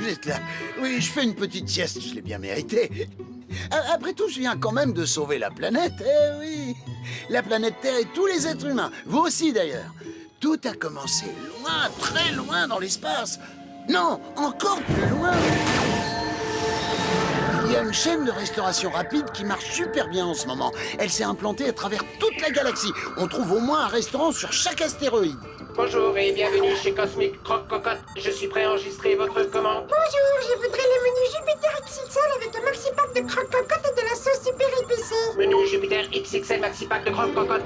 vous êtes là. Oui, je fais une petite sieste, je l'ai bien mérité. Après tout, je viens quand même de sauver la planète, eh oui. La planète Terre et tous les êtres humains, vous aussi d'ailleurs. Tout a commencé loin, très loin dans l'espace. Non, encore plus loin. Il y a une chaîne de restauration rapide qui marche super bien en ce moment. Elle s'est implantée à travers toute la galaxie. On trouve au moins un restaurant sur chaque astéroïde. Bonjour et bienvenue chez Cosmic Croque Cocotte. Je suis prêt à enregistrer votre commande. Bonjour, je voudrais le menu Jupiter XXL avec un maxi pack de croque-cocotte et de la sauce super épicée. Menu Jupiter XXL Maxi Pack de Croque Cocotte.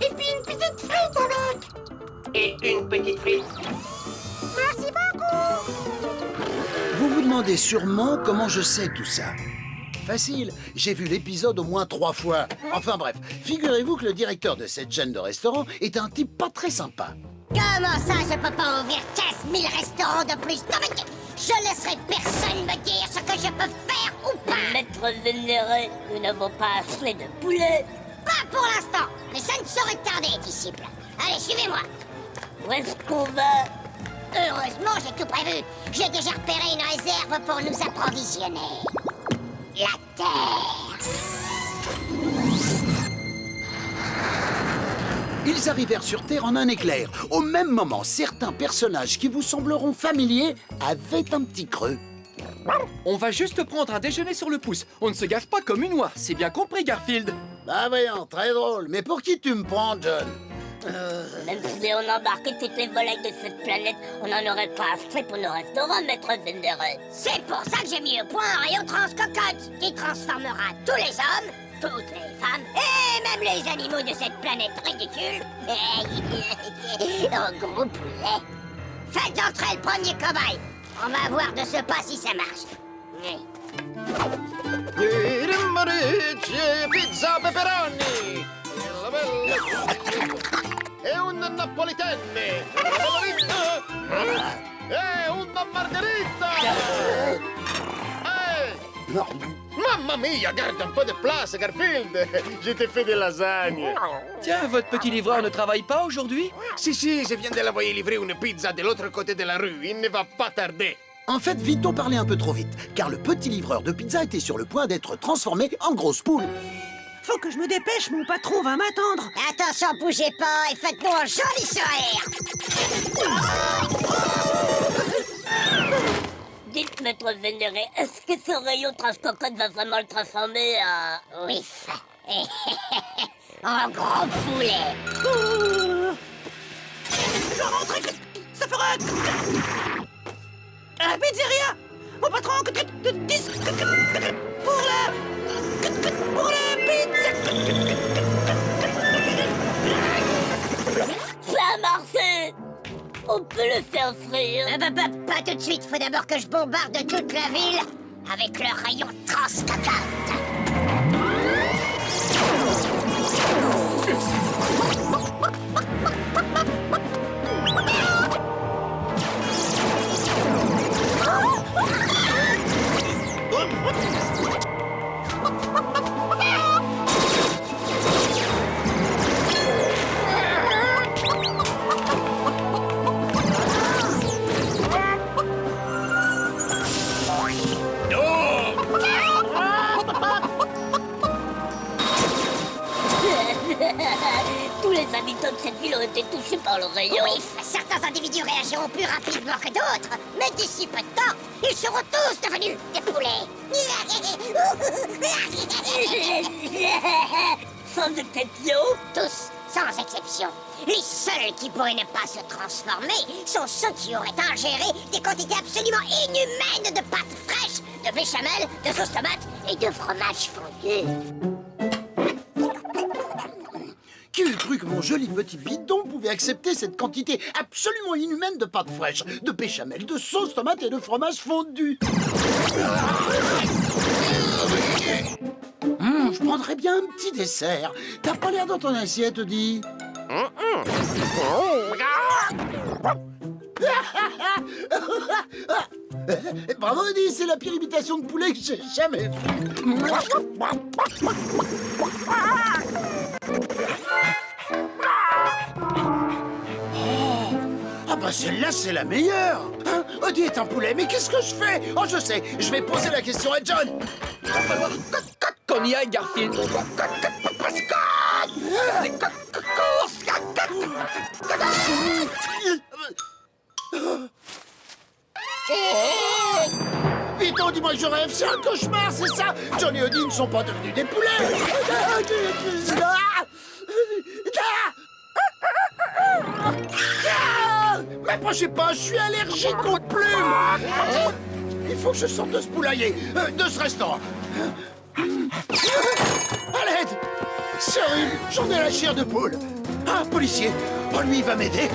Et puis une petite frite avec. Et une petite frite. Merci beaucoup. Vous vous demandez sûrement comment je sais tout ça. Facile, j'ai vu l'épisode au moins 3 fois. Enfin bref, figurez-vous que le directeur de cette chaîne de restaurants est un type pas très sympa. Comment ça, je peux pas ouvrir 15 000 restaurants de plus? Non mais je laisserai personne me dire ce que je peux faire ou pas. Maître Vénéré, nous n'avons pas assez de poulet. Pas pour l'instant, mais ça ne saurait tarder, disciple. Allez, suivez-moi. Où est-ce qu'on va? Heureusement, j'ai tout prévu. J'ai déjà repéré une réserve pour nous approvisionner. La Terre. Ils arrivèrent sur Terre en un éclair. Au même moment, certains personnages qui vous sembleront familiers avaient un petit creux. On va juste prendre un déjeuner sur le pouce. On ne se gaffe pas comme une oie. C'est bien compris, Garfield. Bah voyons, très drôle. Mais pour qui tu me prends, John? Même si on embarquait toutes les volailles de cette planète, on n'en aurait pas assez pour nos restaurants, Maître Vénéré. C'est pour ça que j'ai mis au point un rayon transcocotte qui transformera tous les hommes, toutes les femmes et même les animaux de cette planète ridicule en gros poulets. Faites entrer le premier cobaye. On va voir de ce pas si ça marche. Pizza pepperoni! E un napolitane! E una margherita! Mamma mia, garde un peu de place, Garfield! Je t'ai fait des lasagnes! Tiens, votre petit livreur ne travaille pas aujourd'hui? Si, je viens de l'envoyer livrer une pizza de l'autre côté de la rue. Il ne va pas tarder. En fait, Vito parlait un peu trop vite, car le petit livreur de pizza était sur le point d'être transformé en grosse poule. Faut que je me dépêche, mon patron va m'attendre. Attention, bougez pas et faites-nous un joli sourire. Dites, Maître Vénéré, est-ce que ce rayon transcocotte va vraiment le transformer en... Oui, en gros poulet. Je dois rentrer, ça fera... À la pizzeria. Mon patron, pour la pizza. Ça a marché! On peut le faire frire. Pas tout de suite, faut d'abord que je bombarde toute la ville avec le rayon transcocotte. Tous les habitants de cette ville ont été touchés par le rayon. Oui, certains individus réagiront plus rapidement que d'autres, mais d'ici peu de temps, ils seront tous devenus des poulets. Sans exception. Tous, sans exception. Les seuls qui pourraient ne pas se transformer sont ceux qui auraient ingéré des quantités absolument inhumaines de pâtes fraîches, de béchamel, de sauce tomate et de fromage fondu. Qui eût cru que mon joli petit bidon pouvait accepter cette quantité absolument inhumaine de pâtes fraîches, de béchamel, de sauce tomate et de fromage fondu? Je prendrais bien un petit dessert. T'as pas l'air dans ton assiette, dis. Bravo, Eddie, c'est la pire imitation de poulet que j'ai jamais faite. Ah bah celle-là, c'est la meilleure. Odie est un poulet, mais qu'est-ce que je fais? Oh, je sais, je vais poser la question à John. Il va falloir Qu'on y aille, Garfield. Vite, on dis-moi que je rêve, c'est un cauchemar, c'est ça? John et Odie ne sont pas devenus des poulets. M'approchez pas, je suis allergique aux plumes. Il faut que je sorte de ce poulailler, de ce restaurant. À l'aide! C'est horrible, j'en ai la chair de poule. Un policier, oh lui il va m'aider.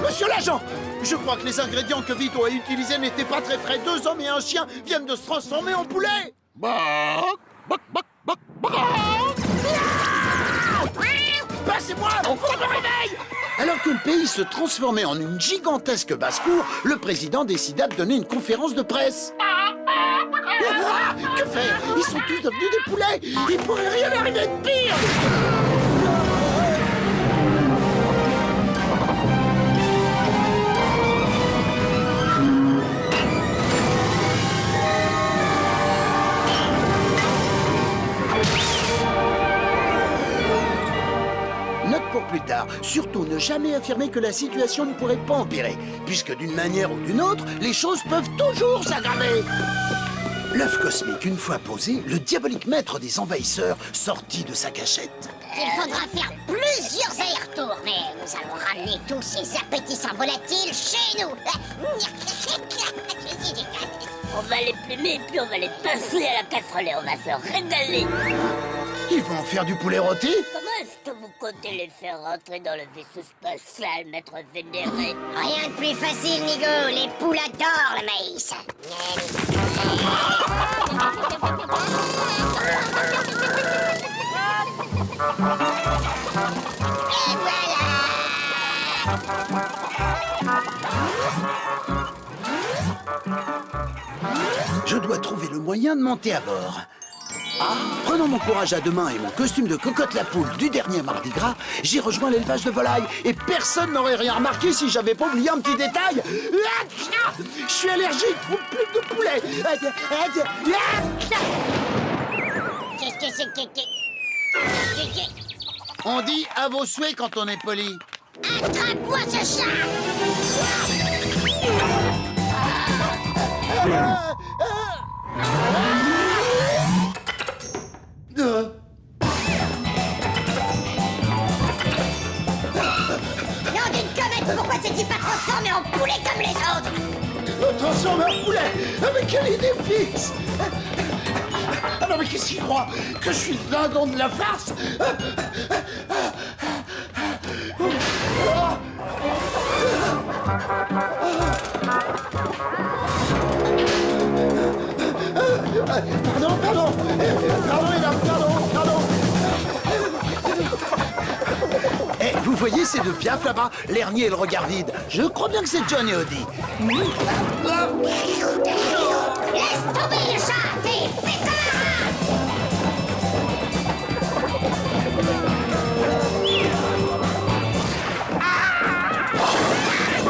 Monsieur l'agent, je crois que les ingrédients que Vito a utilisés n'étaient pas très frais. 2 hommes et un chien viennent de se transformer en poulet. Passez-moi, on me réveille. Alors que le pays se transformait en une gigantesque basse-cour, le président décida de donner une conférence de presse. Ah, que faire? Ils sont tous devenus des poulets. Il pourrait rien arriver de pire. Note pour plus tard, surtout ne jamais affirmer que la situation ne pourrait pas empirer, puisque d'une manière ou d'une autre, les choses peuvent toujours s'aggraver. L'œuf cosmique, une fois posé, le diabolique maître des envahisseurs sortit de sa cachette. Il faudra faire plusieurs allers-retours, mais nous allons ramener tous ces appétissants volatiles chez nous. On va les plumer, puis on va les passer à la casserole et on va se régaler. Ils vont en faire du poulet rôti? Comment est-ce que vous comptez les faire rentrer dans le vaisseau spatial, maître vénéré? Rien de plus facile, Nigo. Les poules adorent le maïs. Et voilà! Je dois trouver le moyen de monter à bord. Prenant mon courage à 2 mains et mon costume de cocotte la poule du dernier Mardi Gras, j'ai rejoint l'élevage de volailles et personne n'aurait rien remarqué si j'avais pas oublié un petit détail. Je suis allergique aux plumes de poulet. Qu'est-ce que c'est que... On dit à vos souhaits quand on est poli. Attrape-moi ce chat! Nom d'une comète, pourquoi t'es-tu pas transformé en poulet comme les autres? Me transformer en poulet? Avec quelle idée fixe? Ah non mais qu'est-ce qu'il croit? Que je suis le dindon de la farce? Pardon, mesdames, pardon. Eh, vous voyez ces 2 piafs là-bas? L'hernier et le regard vide. Je crois bien que c'est John et Odie. Laisse tomber le chat! T'es fait comme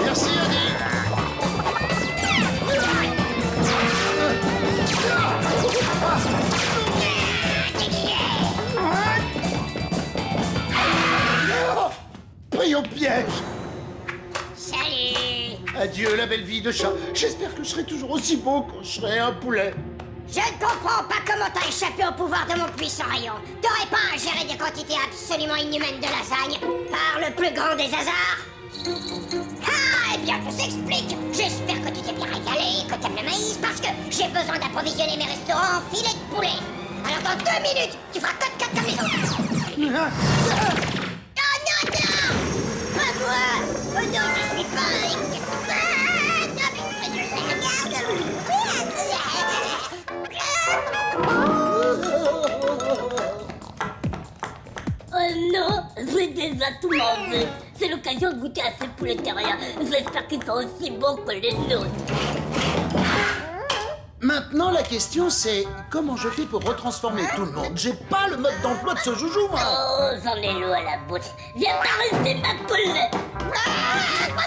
Merci, Odie. Pris au piège. Salut! Adieu, la belle vie de chat. J'espère que je serai toujours aussi beau quand je serai un poulet. Je ne comprends pas comment t'as échappé au pouvoir de mon puissant rayon. T'aurais pas à gérer des quantités absolument inhumaines de lasagne par le plus grand des hasards? Ah, eh bien, tout s'explique. J'espère que tu t'es bien régalé, que t'aimes le maïs, parce que j'ai besoin d'approvisionner mes restaurants en filets de poulet. Alors dans 2 minutes, tu feras 4 comme les autres. Oh non! Pas moi! Oh non, je suis pas... Oh non, j'ai déjà tout mangé. C'est l'occasion de goûter à ces poulets terriens. J'espère qu'ils sont aussi bons que les nôtres. Maintenant, la question c'est comment je fais pour retransformer tout le monde? J'ai pas le mode d'emploi de ce joujou, moi. Oh, j'en ai l'eau à la bouche. Viens par ici, ma poule. Je vais pas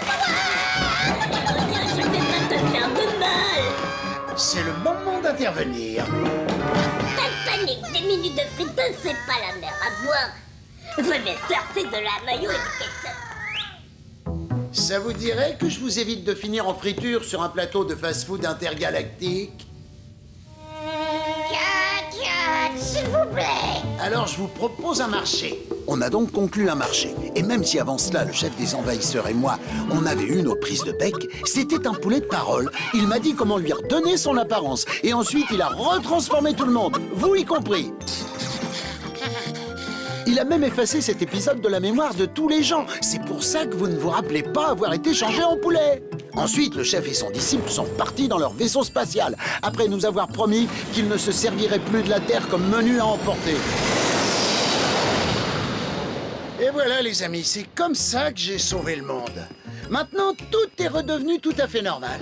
te faire c'est le moment d'intervenir. Pas de panique, des minutes de friteuse, c'est pas la mer à boire. Je vais surfer de la maillot et du ketchup. Ça vous dirait que je vous évite de finir en friture sur un plateau de fast-food intergalactique? S'il vous plaît. Alors je vous propose un marché. On a donc conclu un marché. Et même si avant cela, le chef des envahisseurs et moi, on avait eu nos prises de bec, c'était un poulet de parole. Il m'a dit comment lui redonner son apparence. Et ensuite, il a retransformé tout le monde, vous y compris. Il a même effacé cet épisode de la mémoire de tous les gens. C'est pour ça que vous ne vous rappelez pas avoir été changé en poulet. Ensuite, le chef et son disciple sont repartis dans leur vaisseau spatial, après nous avoir promis qu'ils ne se serviraient plus de la Terre comme menu à emporter. Et voilà, les amis, c'est comme ça que j'ai sauvé le monde. Maintenant, tout est redevenu tout à fait normal.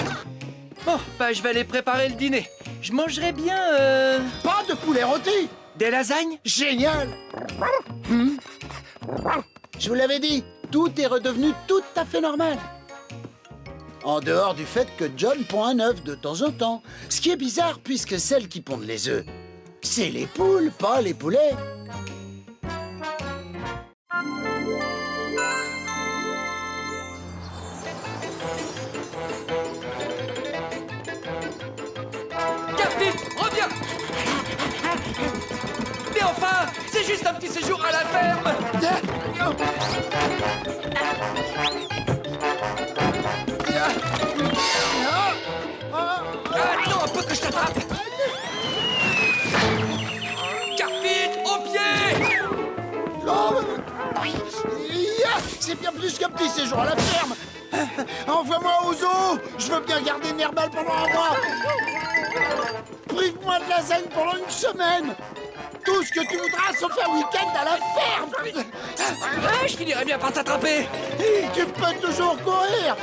Bon, bah je vais aller préparer le dîner. Je mangerai bien, Pas de poulet rôti. des lasagnes. Génial. Je vous l'avais dit, tout est redevenu tout à fait normal. En dehors du fait que John pond un œuf de temps en temps. Ce qui est bizarre, puisque celles qui pondent les œufs, c'est les poules, pas les poulets. Garfield, reviens. Mais enfin, c'est juste un petit séjour à la ferme. Attends un peu que je t'attrape. Garfield, au pied. Oh, c'est bien plus qu'un petit séjour à la ferme. Envoie-moi au zoo. Je veux bien garder Nerbal pendant un mois. Prive-moi de lasagne pendant une semaine. Tout ce que tu voudras, sauf un week-end à la ferme. Ah, je finirai bien par t'attraper. Tu peux toujours courir.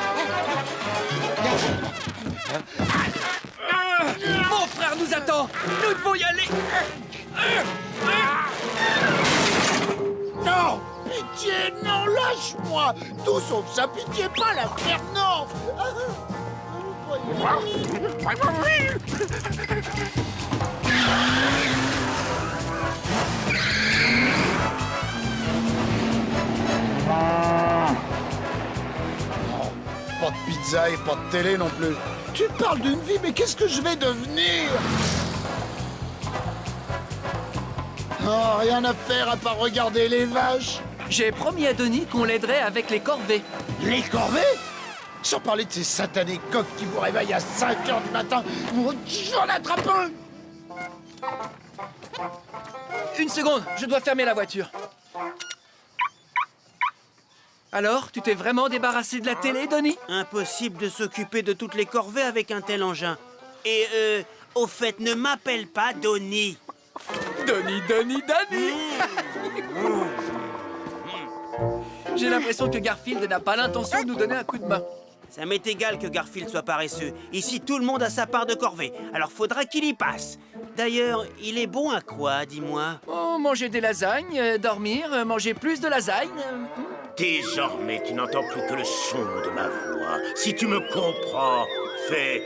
Mon frère nous attend. Nous devons y aller. Non. Pitié, non, lâche-moi. Tout sauf ça, pitié, pas la ferme, non. Pas de pizza et pas de télé non plus. Tu parles d'une vie, mais qu'est-ce que je vais devenir? Oh, rien à faire à part regarder les vaches. J'ai promis à Denis qu'on l'aiderait avec les corvées. Les corvées? Sans parler de ces satanés coqs qui vous réveillent à 5 heures du matin. J'en attrape un. Une seconde, je dois fermer la voiture. Alors, tu t'es vraiment débarrassé de la télé, Denis? Impossible de s'occuper de toutes les corvées avec un tel engin. Et au fait, ne m'appelle pas Donnie. Denis. J'ai l'impression que Garfield n'a pas l'intention de nous donner un coup de main. Ça m'est égal que Garfield soit paresseux. Ici, tout le monde a sa part de corvée. Alors faudra qu'il y passe. D'ailleurs, il est bon à quoi, dis-moi? Oh, manger des lasagnes, dormir, manger plus de lasagnes. Désormais, tu n'entends plus que le son de ma voix. Si tu me comprends, fais...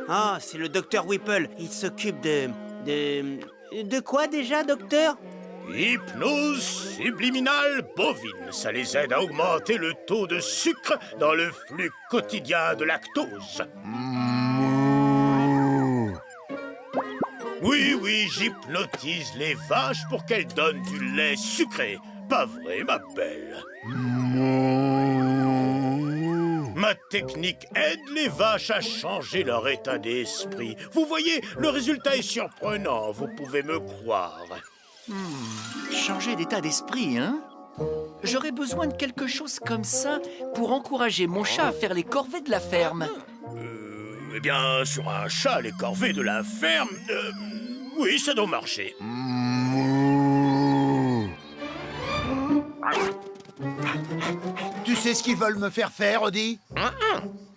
Ah, c'est le docteur Whipple. Il s'occupe de... De quoi déjà, docteur? Hypnose subliminale bovine. Ça les aide à augmenter le taux de sucre dans le flux quotidien de lactose. Oui, j'hypnotise les vaches pour qu'elles donnent du lait sucré. Pas vrai, ma belle? Ma technique aide les vaches à changer leur état d'esprit. Vous voyez, le résultat est surprenant, vous pouvez me croire. Changer d'état d'esprit, hein? J'aurais besoin de quelque chose comme ça pour encourager mon chat à faire les corvées de la ferme. Eh bien, sur un chat, les corvées de la ferme... oui, ça doit marcher. Tu sais ce qu'ils veulent me faire faire, Odie?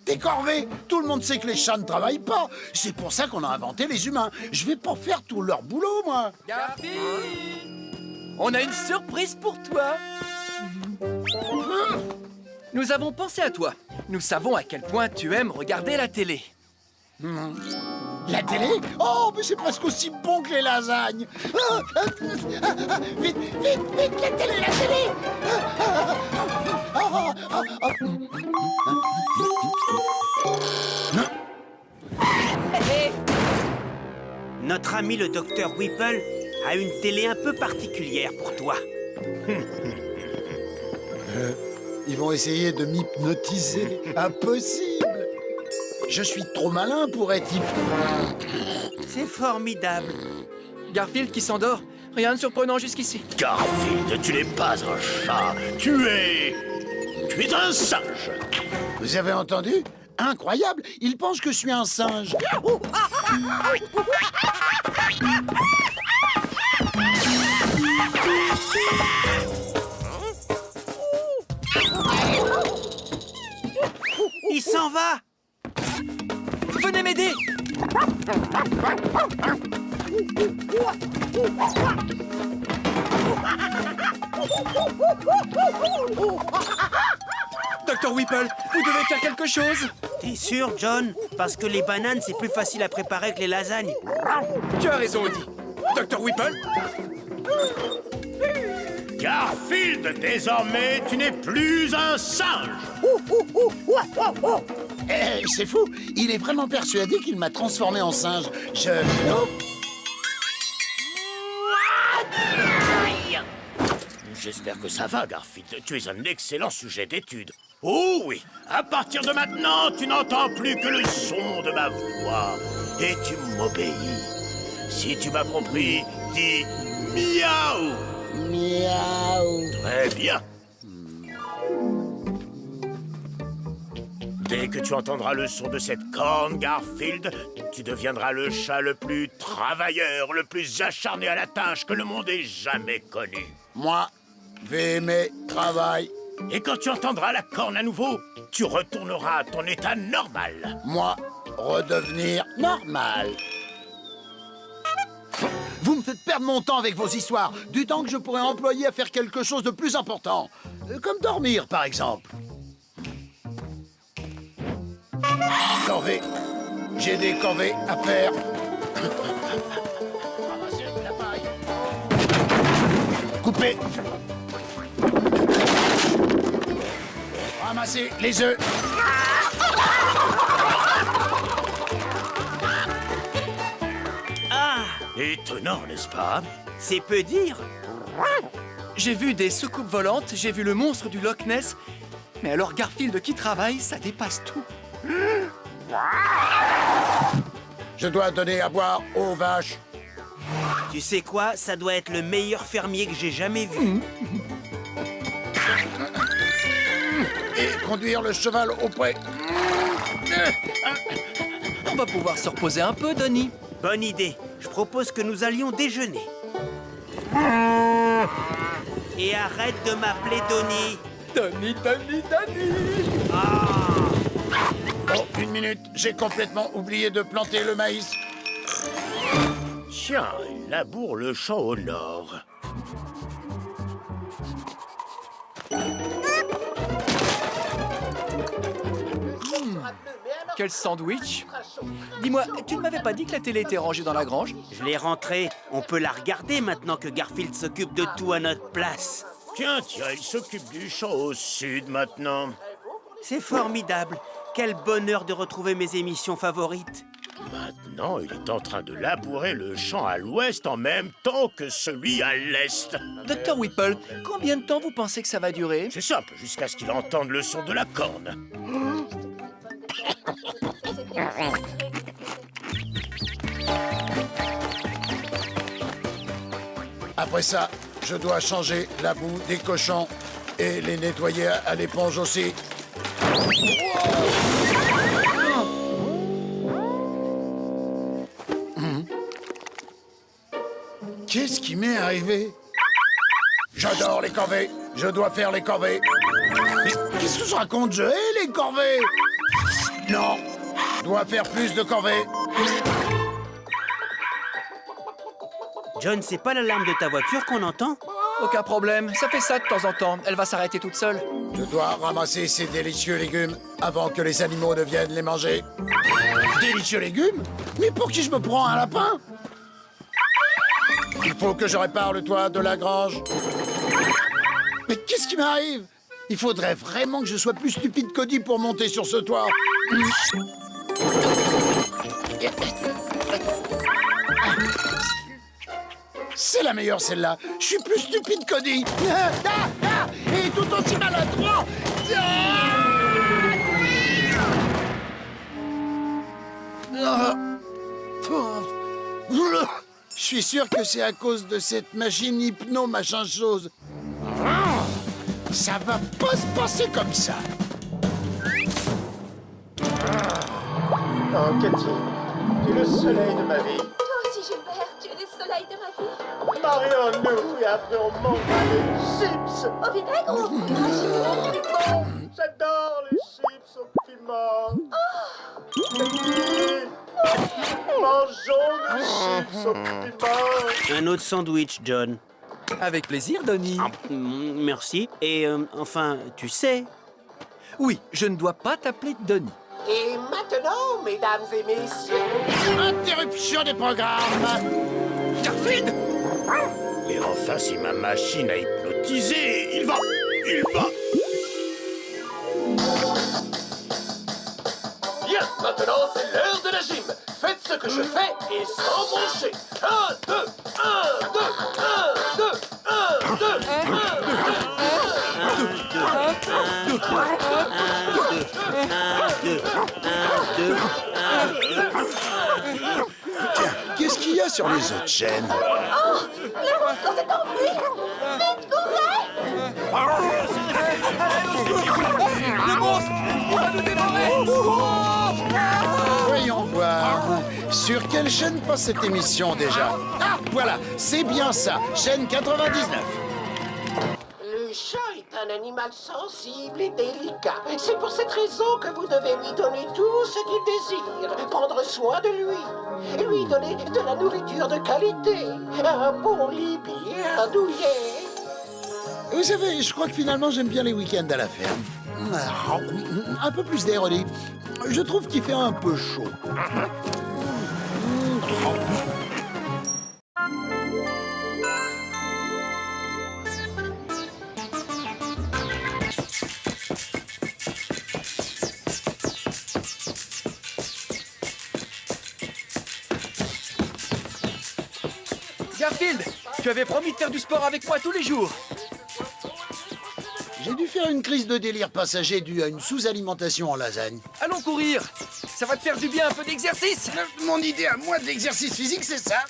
Des corvées. Tout le monde sait que les chats ne travaillent pas. C'est pour ça qu'on a inventé les humains. Je vais pas faire tout leur boulot, moi. Garfield! On a une surprise pour toi. Nous avons pensé à toi. nous savons à quel point tu aimes regarder la télé. La télé? Oh, mais c'est presque aussi bon que les lasagnes. Vite, vite, vite, la télé, la télé. Notre ami le docteur Whipple a une télé un peu particulière pour toi. Ils vont essayer de m'hypnotiser. Impossible. Je suis trop malin pour être C'est formidable. Garfield qui s'endort. Rien de surprenant jusqu'ici. Garfield, tu n'es pas un chat. Tu es un singe. Vous avez entendu? Incroyable. Il pense que je suis un singe. Il s'en va. Venez m'aider! Docteur Whipple, vous devez faire quelque chose! T'es sûr, John? Parce que les bananes, c'est plus facile à préparer que les lasagnes. Tu as raison, Woody. Docteur Whipple? Garfield, désormais, tu n'es plus un singe. C'est fou. Il est vraiment persuadé qu'il m'a transformé en singe. Oh. J'espère que ça va, Garfield. Tu es un excellent sujet d'étude. Oh oui, à partir de maintenant, tu n'entends plus que le son de ma voix. Et tu m'obéis. Si tu m'as compris, dis miaou. Miaou. Très bien. Dès que tu entendras le son de cette corne, Garfield, tu deviendras le chat le plus travailleur, le plus acharné à la tâche que le monde ait jamais connu. Moi, vais aimer travail. Et quand tu entendras la corne à nouveau, tu retourneras à ton état normal. Moi, redevenir normal. Vous me faites perdre mon temps avec vos histoires. Du temps que je pourrais employer à faire quelque chose de plus important. Comme dormir, par exemple. Corvée. J'ai des corvées à faire. Ramasser de la paille. Couper. Ramasser les œufs. Ah, Étonnant, n'est-ce pas? c'est peu dire. J'ai vu des soucoupes volantes, j'ai vu le monstre du Loch Ness. Mais alors Garfield qui travaille, ça dépasse tout. Je dois donner à boire aux vaches. Tu sais quoi? Ça doit être le meilleur fermier que j'ai jamais vu. Et conduire le cheval au pré. On va pouvoir se reposer un peu, Donnie. Bonne idée. Je propose que nous allions déjeuner. Et arrête de m'appeler Donnie. Donnie, Donnie, Donnie! Oh, une minute, j'ai complètement oublié de planter le maïs. Tiens, il laboure le champ au nord. Quel sandwich! Dis-moi, tu ne m'avais pas dit que la télé était rangée dans la grange? Je l'ai rentrée. On peut la regarder maintenant que Garfield s'occupe de tout à notre place. Tiens, il s'occupe du champ au sud maintenant. C'est formidable. Quel bonheur de retrouver mes émissions favorites. Maintenant, il est en train de labourer le champ à l'ouest en même temps que celui à l'est. Docteur Whipple, combien de temps vous pensez que ça va durer? C'est simple, jusqu'à ce qu'il entende le son de la corne. Après ça, je dois changer la boue des cochons et les nettoyer à l'éponge aussi. Qu'est-ce qui m'est arrivé? J'adore les corvées. Je dois faire les corvées. Mais qu'est-ce que je raconte? Je hais les corvées. Non, je dois faire plus de corvées. John, c'est pas l'alarme de ta voiture qu'on entend? Aucun problème, ça fait ça de temps en temps. Elle va s'arrêter toute seule. Je dois ramasser ces délicieux légumes avant que les animaux ne viennent les manger. Délicieux légumes? Mais pour qui je me prends un lapin? Il faut que je répare le toit de la grange. Mais qu'est-ce qui m'arrive? Il faudrait vraiment que je sois plus stupide qu'Audi pour monter sur ce toit. C'est la meilleure, celle-là. Je suis plus stupide qu'Audi. Et tout aussi maladroit. Je suis sûr que c'est à cause de cette machine hypno machin chose. Ça va pas se passer comme ça. Oh, Cathy, tu es le soleil de ma vie. Toi aussi, Gilbert, tu es le soleil de ma vie. Marions-nous et après on mangera des chips. Au vinaigre ou au fromage? Piment, j'adore les chips au piment. Cathy, mangeons des chips au piment. Un autre sandwich, John. Avec plaisir, Donnie. Merci. Et enfin, tu sais... Oui, je ne dois pas t'appeler Donnie. Et maintenant, mesdames et messieurs... Interruption des programmes. Garfield! Mais enfin, si ma machine a hypnotisé, il va... Bien, maintenant c'est l'heure de la gym. Faites ce que je fais et sans broncher. 1, 2, 1, 2, 1, 2, 1, 2, Tiens, qu'est-ce qu'il y a sur les autres chaînes? Oh, le monstre s'est enfui. Vite, courez! Le monstre! Il va nous dévorer! Voyons voir. Sur quelle chaîne passe cette émission déjà? Ah, voilà, c'est bien ça, chaîne 99. Le chat est un animal sensible et délicat. C'est pour cette raison que vous devez lui donner tout ce qu'il désire. Prendre soin de lui. Lui donner de la nourriture de qualité. Un bon lit bien douillet. Vous savez, je crois que finalement j'aime bien les week-ends à la ferme. Un peu plus d'air, Oli. Je trouve qu'il fait un peu chaud. Garfield, tu avais promis de faire du sport avec moi tous les jours. J'ai dû faire une crise de délire passager due à une sous-alimentation en lasagne. Allons courir. Ça va te faire du bien, un peu d'exercice. Mon idée à moi de l'exercice physique, c'est ça.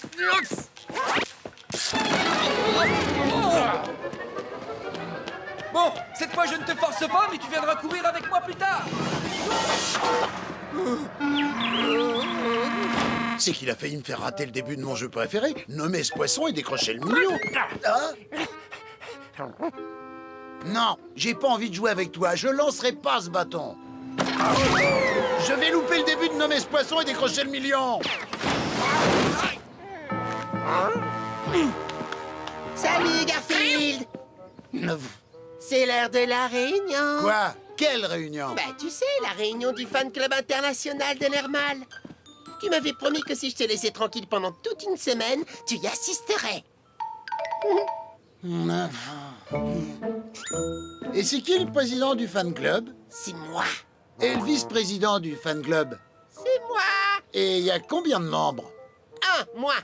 Bon, cette fois je ne te force pas, mais tu viendras courir avec moi plus tard. C'est qu'il a failli me faire rater le début de mon jeu préféré, nommer ce poisson et décrocher le million. Ah. Non, j'ai pas envie de jouer avec toi. Je lancerai pas ce bâton. Je vais louper le début de nommer ce poisson et décrocher le million. Salut, Garfield. C'est l'heure de la réunion. Quoi? Quelle réunion? Bah, tu sais, la réunion du fan club international de l'air mal. Tu m'avais promis que si je te laissais tranquille pendant toute une semaine, tu y assisterais. Et c'est qui le président du fan club? C'est moi. Et le vice-président du fan club? C'est moi. Et il y a combien de membres? Moi.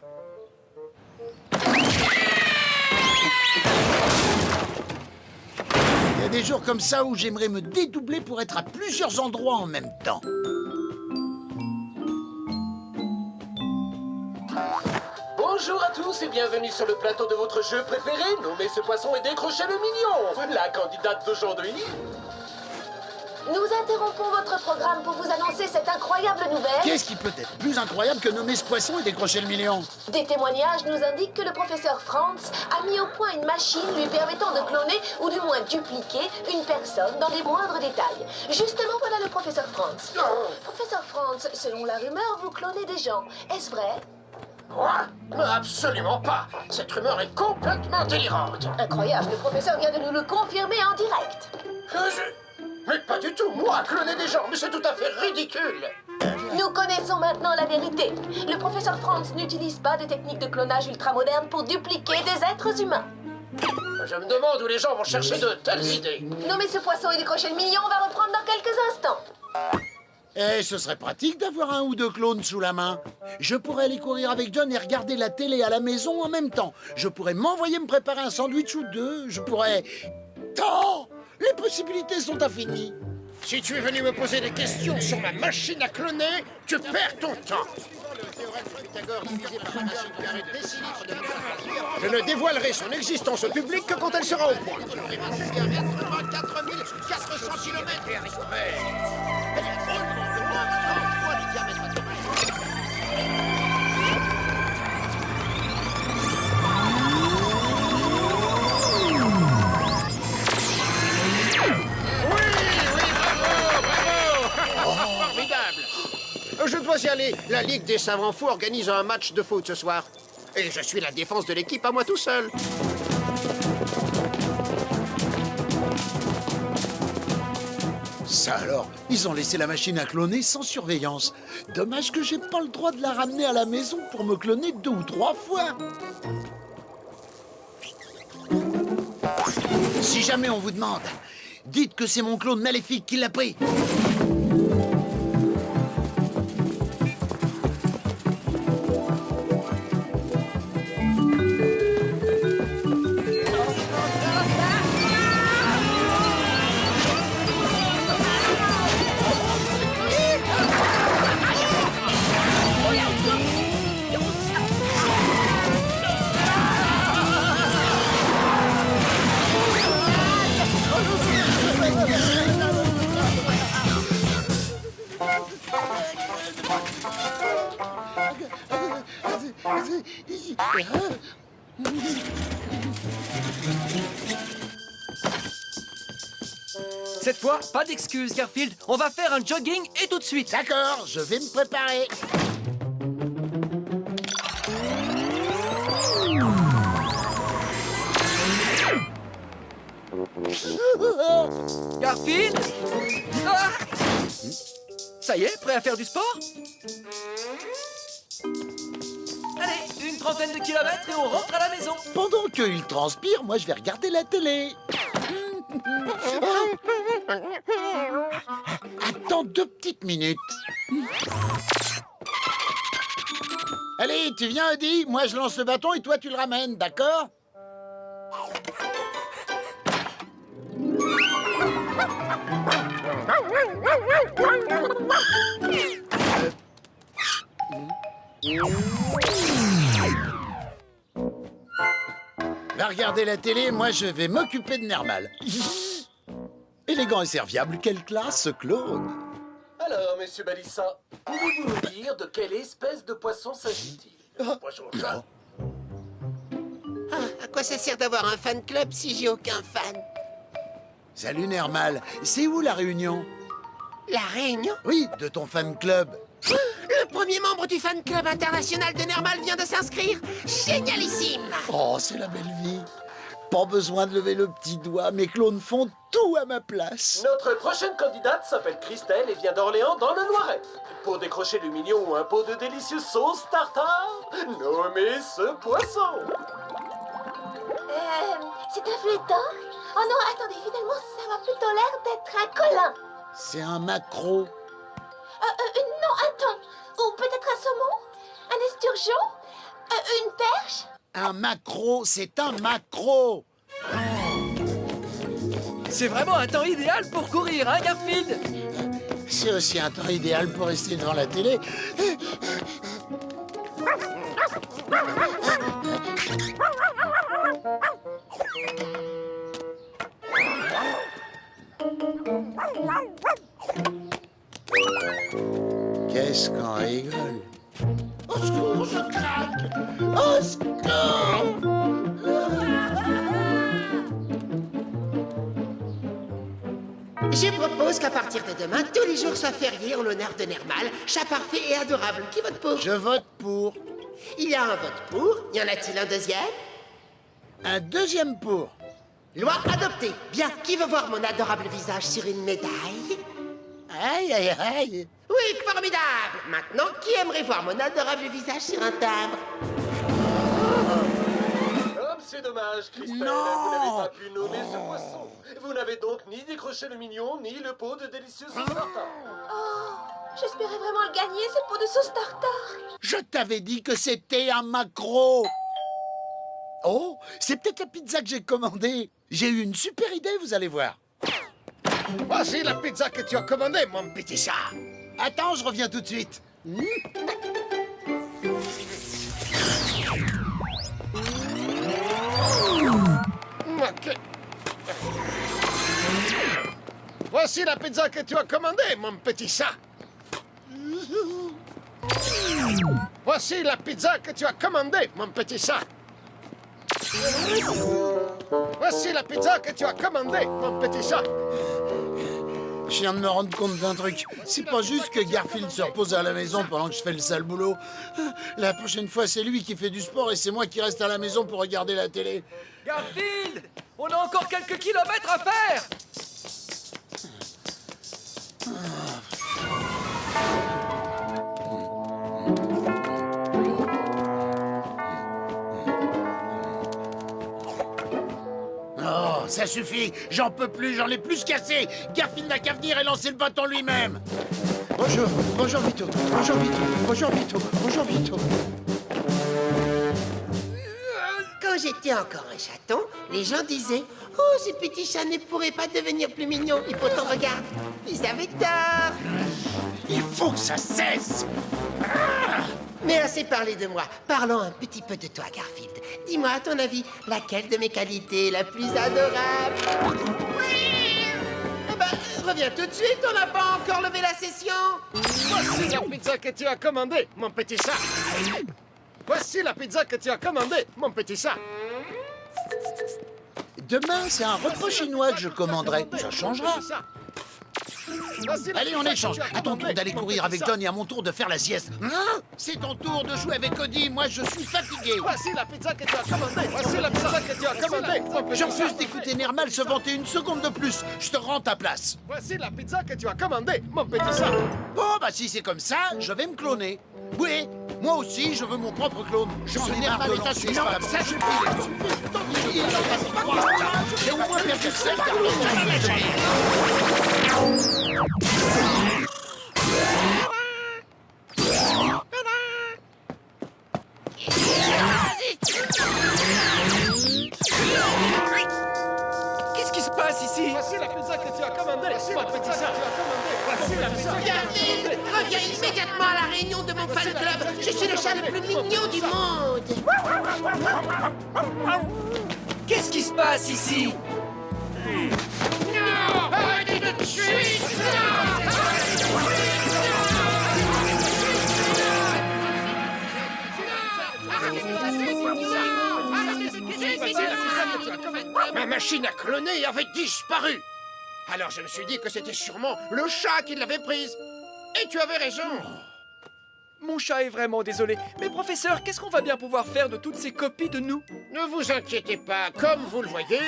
Il y a des jours comme ça où j'aimerais me dédoubler pour être à plusieurs endroits en même temps. Bonjour à tous et bienvenue sur le plateau de votre jeu préféré, nommer ce poisson et décrocher le million. La candidate d'aujourd'hui... Nous interrompons votre programme pour vous annoncer cette incroyable nouvelle. Qu'est-ce qui peut être plus incroyable que nommer ce poisson et décrocher le million? Des témoignages nous indiquent que le professeur Franz a mis au point une machine lui permettant de cloner, ou du moins dupliquer, une personne dans les moindres détails. Justement, voilà le professeur Franz. Professeur Franz, selon la rumeur, vous clonez des gens. Est-ce vrai? Quoi? Absolument pas. Cette rumeur est complètement délirante. Incroyable, le professeur vient de nous le confirmer en direct. Mais pas du tout. Moi, cloner des gens, mais c'est tout à fait ridicule. Nous connaissons maintenant la vérité. Le professeur Franz n'utilise pas de technique de clonage ultramodernes pour dupliquer des êtres humains. Je me demande où les gens vont chercher de telles idées. Nommer ce poisson et décrocher le million, on va reprendre dans quelques instants. Eh, ce serait pratique d'avoir un ou deux clones sous la main. Je pourrais aller courir avec John et regarder la télé à la maison en même temps. Je pourrais m'envoyer me préparer un sandwich ou deux. Je pourrais... Oh! Les possibilités sont infinies. Si tu es venu me poser des questions sur ma machine à cloner, tu perds ton temps. Je ne dévoilerai son existence au public que quand elle sera au point. 44 400 km. Je dois y aller. La Ligue des Savants Fous organise un match de foot ce soir. Et je suis la défense de l'équipe à moi tout seul. Ça alors, ils ont laissé la machine à cloner sans surveillance. Dommage que j'ai pas le droit de la ramener à la maison pour me cloner 2 ou 3 fois. Si jamais on vous demande, dites que c'est mon clone maléfique qui l'a pris. Cette fois, pas d'excuses, Garfield. On va faire un jogging et tout de suite. D'accord, je vais me préparer. Garfield ah Ça y est, prêt à faire du sport? Allez, une trentaine de kilomètres et on rentre à la maison. Pendant qu'il transpire, moi je vais regarder la télé. Attends 2 petites minutes. Allez, tu viens, Eddie. Moi je lance le bâton et toi tu le ramènes, d'accord? Va regarder la télé, moi je vais m'occuper de Nermal. Élégant et serviable, quelle classe, ce clone. Alors, messieurs Balissa, pouvez-vous nous dire de quelle espèce de poisson s'agit-il? Poisson-chat? À quoi ça sert d'avoir un fan club si j'ai aucun fan? Salut Nermal, c'est où la réunion? La Réunion? Oui, de ton fan club. Le premier membre du fan club international de Nermal vient de s'inscrire. Génialissime! Oh, c'est la belle vie. Pas besoin de lever le petit doigt, mes clones font tout à ma place. Notre prochaine candidate s'appelle Christelle et vient d'Orléans dans le Loiret. Pour décrocher le million ou un pot de délicieuse sauce tartare, nommez ce poisson. C'est un flétan? Oh non, attendez, finalement, ça m'a plutôt l'air d'être un colin. C'est un maquereau. Non, attends. Ou peut-être un saumon? Un esturgeon? Une perche? Un maquereau, c'est un maquereau. C'est vraiment un temps idéal pour courir, hein, Garfield? C'est aussi un temps idéal pour rester devant la télé. Qu'est-ce qu'on rigole? Au secours, je craque! Au secours! Je propose qu'à partir de demain, tous les jours soient fériés en l'honneur de Nermal, chat parfait et adorable. Qui vote pour? Je vote pour. Il y a un vote pour. Y en a-t-il un deuxième? Un deuxième pour. Loi adoptée. Bien, qui veut voir mon adorable visage sur une médaille? Aïe, aïe, aïe. Oui, formidable. Maintenant, qui aimerait voir mon adorable visage sur un timbre? Comme c'est dommage, Christelle, Non. vous n'avez pas pu nommer ce poisson. Vous n'avez donc ni décroché le mignon, ni le pot de délicieux sauce tartare. J'espérais vraiment le gagner, ce pot de sauce tartare. Je t'avais dit que c'était un maquereau. Oh, c'est peut-être la pizza que j'ai commandée. J'ai eu une super idée, vous allez voir. Voici la pizza que tu as commandée, mon petit chat. Attends, je reviens tout de suite. Ok. Voici la pizza que tu as commandée, mon petit chat. Voici la pizza que tu as commandée, mon petit chat. Voici la pizza que tu as commandée, mon petit chat. Je viens de me rendre compte d'un truc. C'est pas juste que Garfield se repose à la maison pendant que je fais le sale boulot. La prochaine fois, c'est lui qui fait du sport et c'est moi qui reste à la maison pour regarder la télé. Garfield, on a encore quelques kilomètres à faire. Oh, ça suffit. J'en peux plus, j'en ai plus cassé. Garfield n'a qu'à venir et lancer le bâton lui-même. Bonjour, bonjour Vito, bonjour Vito, bonjour Vito, bonjour Vito. Quand j'étais encore un chaton, les gens disaient « Oh, ce petit chat ne pourrait pas devenir plus mignon. » Et pourtant, regarde, ils avaient tort. Il faut que ça cesse. Mais assez parlé de moi. Parlons un petit peu de toi, Garfield. Dis-moi, à ton avis, laquelle de mes qualités est la plus adorable? Eh ben, reviens tout de suite, on n'a pas encore levé la session. Voici la pizza que tu as commandée, mon petit chat. Voici la pizza que tu as commandée, mon petit chat. Demain, c'est un repas chinois que je commanderai. Ça changera. Allez, on échange. À ton tour d'aller courir avec John et à mon tour de faire la sieste. Hein? C'est ton tour de jouer avec Cody. Moi, je suis fatigué. Voici la pizza que tu as commandée. Voici la pizza que tu as commandée, mon petit Je chat. refuse d'écouter Nermal se vanter une seconde de plus. Je te rends ta place. Voici la pizza que tu as commandée, mon petit chat. Bon, bah si c'est comme ça, je vais me cloner. Oui, moi aussi, je veux mon propre clone. J'en ai marre de lancer. Non, ça suffit. J'ai au moins perdu 5 Qu'est-ce qui se passe ici? Voici la pizza que tu as commandée, mon petit chat. Voici la pizza. Garfield, reviens immédiatement à la réunion de mon fan club. Je suis le chat le plus mignon du monde. Qu'est-ce qui se passe ici? Arrêtez de tuer. Ma machine à cloner avait disparu. Alors je me suis dit que c'était sûrement le chat qui l'avait prise. Et tu avais raison. Mon chat est vraiment désolé. Mais professeur, qu'est-ce qu'on va bien pouvoir faire de toutes ces copies de nous? Ne vous inquiétez pas, comme vous le voyez,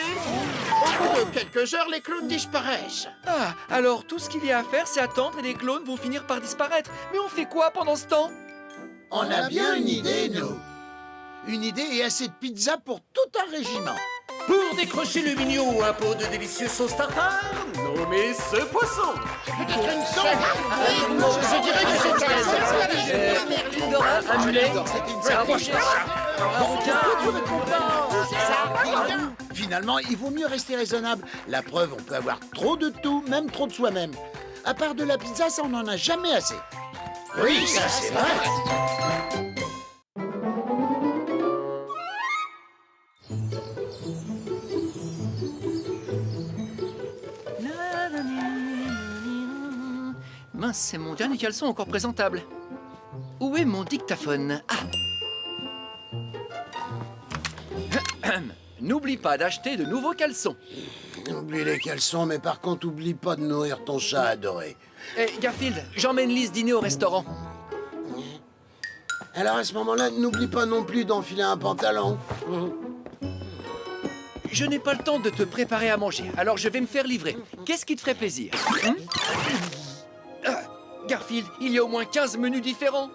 au bout de quelques heures, les clones disparaissent. Ah, alors tout ce qu'il y a à faire, c'est attendre et les clones vont finir par disparaître. Mais on fait quoi pendant ce temps? On a bien une idée, nous. Une idée et assez de pizza pour tout un régiment. Pour décrocher le mignon ou un pot de délicieux sauce tartare, nommez ce poisson. Je dirais que c'est Une dorade, un mulet, un rocher, un requin. Finalement, il vaut mieux rester raisonnable. La preuve, on peut avoir trop de tout, même trop de soi-même. À part de la pizza, ça, on n'en a jamais assez. Oui, ça, c'est vrai. Mince, c'est mon dernier caleçon encore présentable. Où est mon dictaphone? Ah. N'oublie pas d'acheter de nouveaux caleçons. Oublie les caleçons, mais par contre, oublie pas de nourrir ton chat adoré. Eh, Garfield, j'emmène Lise dîner au restaurant. Alors à ce moment-là, n'oublie pas non plus d'enfiler un pantalon. Je n'ai pas le temps de te préparer à manger, alors je vais me faire livrer. Qu'est-ce qui te ferait plaisir Garfield, il y a au moins 15 menus différents.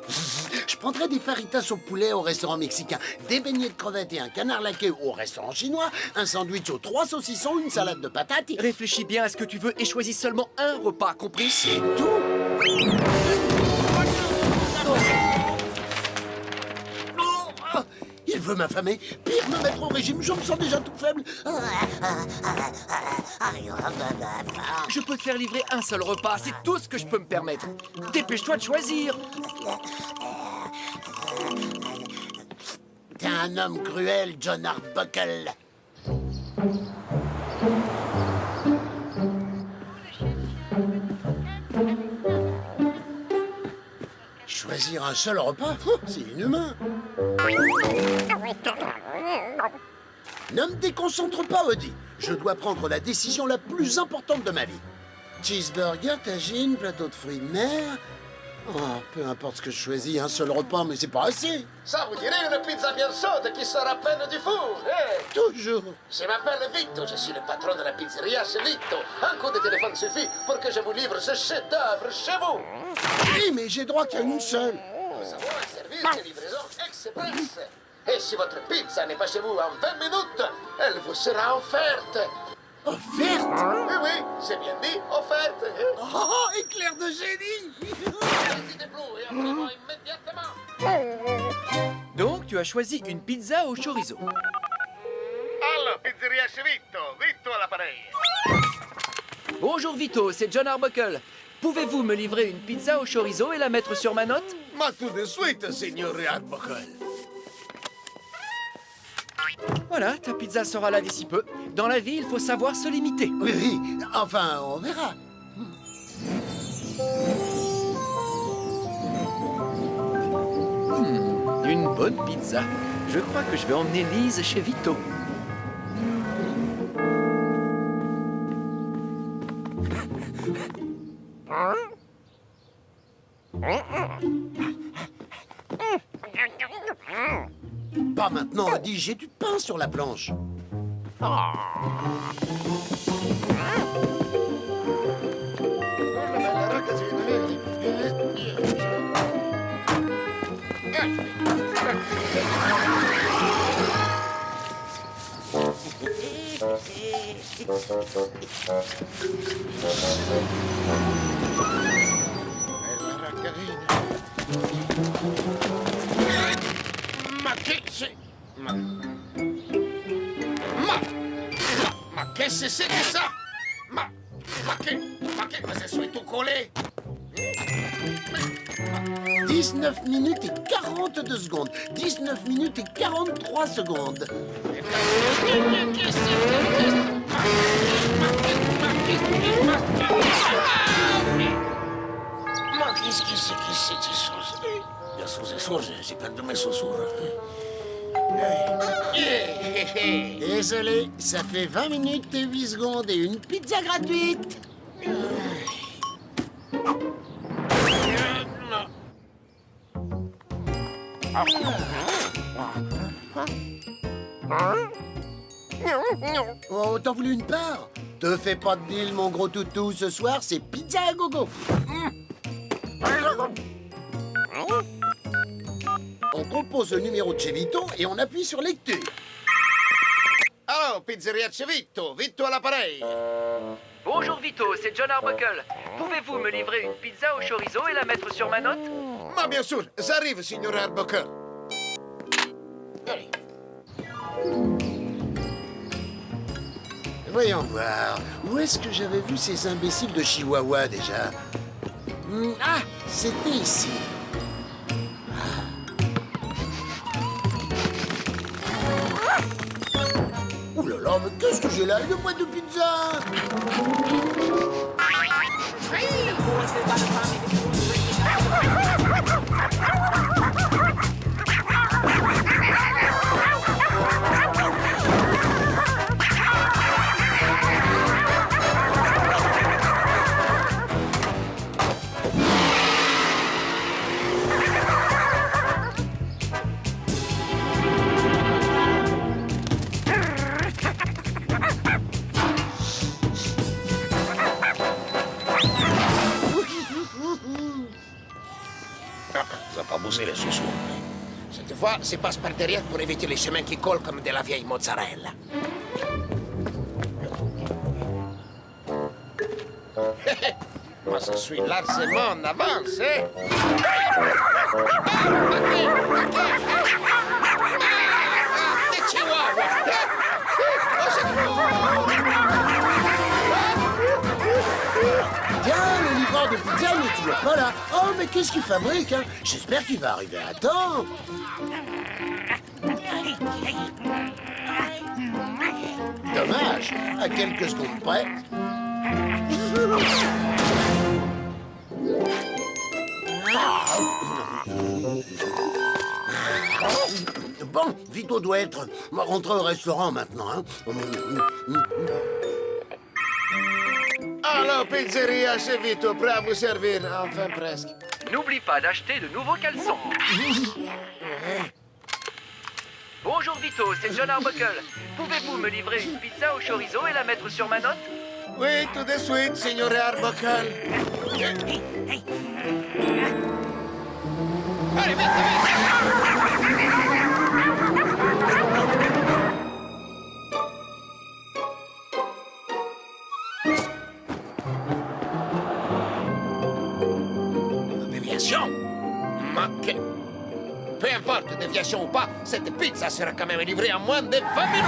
Je prendrais des faritas au poulet au restaurant mexicain, des beignets de crevettes et un canard laqué au restaurant chinois, un sandwich aux 3 saucissons, une salade de patates. Réfléchis bien à ce que tu veux et choisis seulement un repas, compris? C'est tout. Il veut m'affamer, pire me mettre au régime, je me sens déjà tout faible. Je peux te faire livrer un seul repas, c'est tout ce que je peux me permettre. Dépêche-toi de choisir. T'es un homme cruel, John Arbuckle. Choisir un seul repas, c'est inhumain. Ne me déconcentre pas, Odie. Je dois prendre la décision la plus importante de ma vie. Cheeseburger, tagine, plateau de fruits de mer. Oh, peu importe ce que je choisis, un seul repas, mais c'est pas assez. Ça vous dirait une pizza bien chaude qui sort à peine du four, hein? Toujours. Je m'appelle Vito, je suis le patron de la pizzeria chez Vito. Un coup de téléphone suffit pour que je vous livre ce chef-d'œuvre chez vous. Oui, mais j'ai droit qu'à une seule. Nous avons un service de livraison express. Et si votre pizza n'est pas chez vous en 20 minutes, elle vous sera offerte. Offerte? Oui, oui, j'ai bien dit offerte. Oh, éclair de génie. N'hésitez plus et appelez-moi immédiatement. Donc, tu as choisi une pizza au chorizo. Allô, pizzeria chez Vito. Vito à l'appareil. Bonjour Vito, c'est John Arbuckle. Pouvez-vous me livrer une pizza au chorizo et la mettre sur ma note? Ma tout de suite, signor Arbuckle. Voilà, ta pizza sera là d'ici peu. Dans la vie, il faut savoir se limiter. Oui, oui, enfin, on verra. Une bonne pizza. Je crois que je vais emmener Lise chez Vito. Pas maintenant, Odie, j'ai du pain sur la planche. Ma che c'est... Ma che c'est que ça? Ma che c'est suis tout collé? 19 minutes et 42 secondes. 19 minutes et 43 secondes. Ma qu'est-ce que c'est cette chose? J'ai perdu mes chaussures. Désolé, ça fait 20 minutes et 8 secondes et une pizza gratuite. Oh, t'as voulu une part? Te fais pas de deal, mon gros toutou. Ce soir, c'est pizza à gogo. On compose le numéro de chez Vito et on appuie sur lecture. Allô, pizzeria chez Vito. Vito à l'appareil. Bonjour Vito, c'est John Arbuckle. Pouvez-vous me livrer une pizza au chorizo et la mettre sur ma note? Ma bien sûr, j'arrive, signor Arbuckle. Allez. Voyons voir. Où est-ce que j'avais vu ces imbéciles de Chihuahua déjà? Ah, c'était ici. Ouh là là, mais qu'est-ce que j'ai là? Une boîte de pizza! poser les chaussures. Cette fois, c'est passe par derrière pour éviter les chemins qui collent comme de la vieille mozzarella. Moi, je suis largement en avance, hein? Des chihuahuas! Tiens, le livreur de pizza n'est toujours pas là. Oh, mais qu'est-ce qu'il fabrique, hein? J'espère qu'il va arriver à temps. Dommage, à quelques secondes près. Bon, Vito doit être rentré au restaurant maintenant, hein? Alors, pizzeria, c'est Vito, prêt à vous servir. Enfin, presque. N'oublie pas d'acheter de nouveaux caleçons. Bonjour Vito, c'est John Arbuckle. Pouvez-vous me livrer une pizza au chorizo et la mettre sur ma note? Oui, tout de suite, signore Arbuckle. Allez, vite, Déviation? Peu importe, déviation ou pas, cette pizza sera quand même livrée en moins de 20 minutes.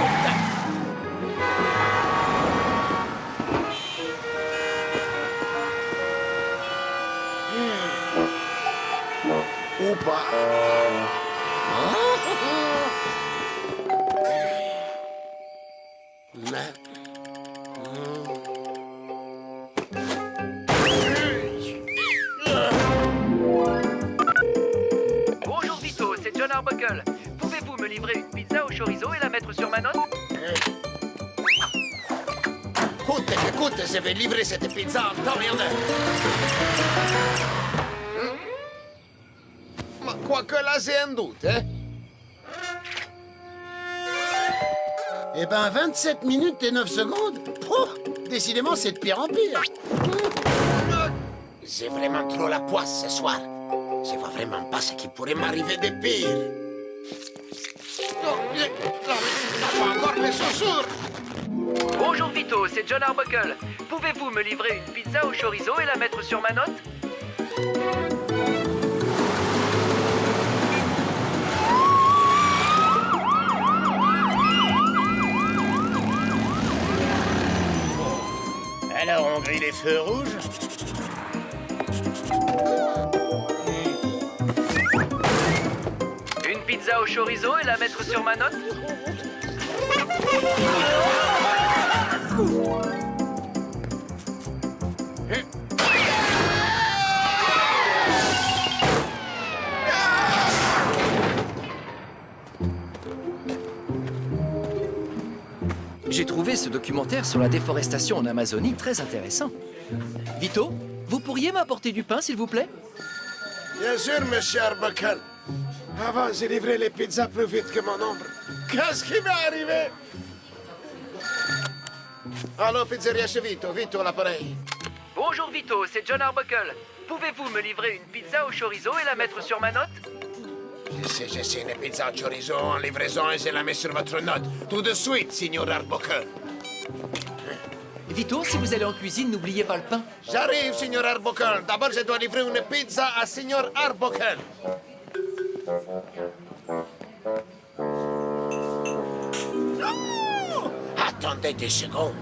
Ou pas. Bonjour Vito, c'est John Arbuckle. Pouvez-vous me livrer une pizza au chorizo et la mettre sur ma note? Écoute, je vais livrer cette pizza en temps et en heure. Ma quoique là, j'ai un doute, hein? Eh ben, 27 minutes et 9 secondes. Oh, décidément, c'est de pire en pire. J'ai vraiment trop la poisse ce soir. Je vois vraiment pas ce qui pourrait m'arriver de pire. Non, pas encore les chaussures. Bonjour Vito, c'est John Arbuckle. Pouvez-vous me livrer une pizza au chorizo et la mettre sur ma note? Alors, on grille les feux rouges? Une pizza au chorizo et la mettre sur ma note? J'ai trouvé ce documentaire sur la déforestation en Amazonie très intéressant. Vito, vous pourriez m'apporter du pain, s'il vous plaît? Bien sûr, monsieur Arbuckle. Avant, j'ai livré les pizzas plus vite que mon ombre. Qu'est-ce qui m'est arrivé? Allô, pizzeria chez Vito. Vito, l'appareil. Bonjour Vito, c'est John Arbuckle. Pouvez-vous me livrer une pizza au chorizo et la mettre sur ma note? Je sais, une pizza au chorizo en livraison et je la mets sur votre note. Tout de suite, signor Arbuckle. Vito, si vous allez en cuisine, n'oubliez pas le pain. J'arrive, signor Arbuckle. D'abord, je dois livrer une pizza à signor Arbuckle. Attendez 2 secondes.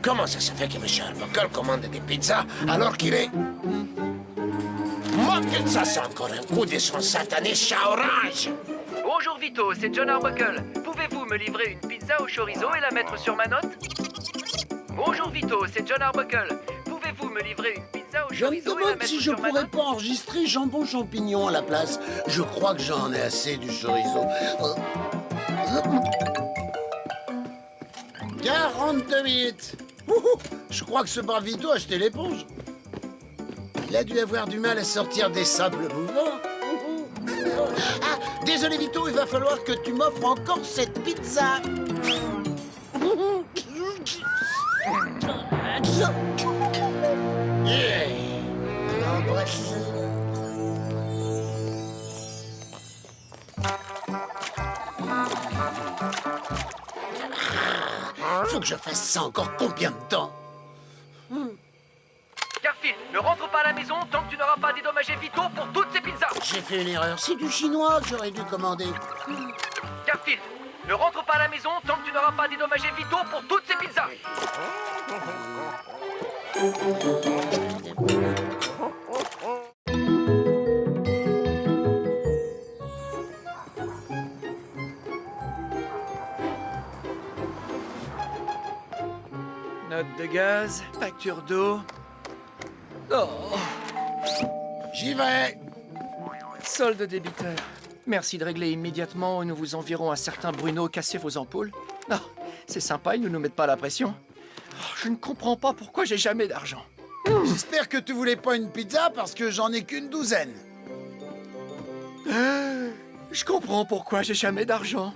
Comment ça se fait que M. Arbuckle commande des pizzas alors qu'il est... Moi, que ça, c'est encore un coup de son satané chat orange. Bonjour Vito, c'est John Arbuckle. Pouvez-vous me livrer une pizza au chorizo et la mettre sur ma note? Bonjour Vito, c'est John Arbuckle. Pouvez-vous me livrer une pizza au Je me chorizo et la demande mettre si je sur ma pourrais note? pas enregistrer jambon champignon à la place. Je crois que j'en ai assez du chorizo. 42 minutes. Ouhou, je crois que ce brave Vito a acheté l'éponge. Il a dû avoir du mal à sortir des sables mouvants. Ah, désolé Vito, il va falloir que tu m'offres encore cette pizza. faut que je fasse ça encore combien de temps? Garfield, ne rentre pas à la maison tant que tu n'auras pas dédommagé Vito pour toutes ces pizzas. J'ai fait une erreur, c'est du chinois que j'aurais dû commander. Garfield, ne rentre pas à la maison tant que tu n'auras pas dédommagé Vito pour toutes ces pizzas. Note de gaz, facture d'eau. Oh, J'y vais. solde débiteur. Merci de régler immédiatement ou nous vous enverrons un certain Bruno casser vos ampoules. Non, c'est sympa, ils ne nous mettent pas la pression. Oh, je ne comprends pas pourquoi j'ai jamais d'argent. J'espère que tu voulais pas une pizza parce que j'en ai qu'une douzaine. Je comprends pourquoi j'ai jamais d'argent.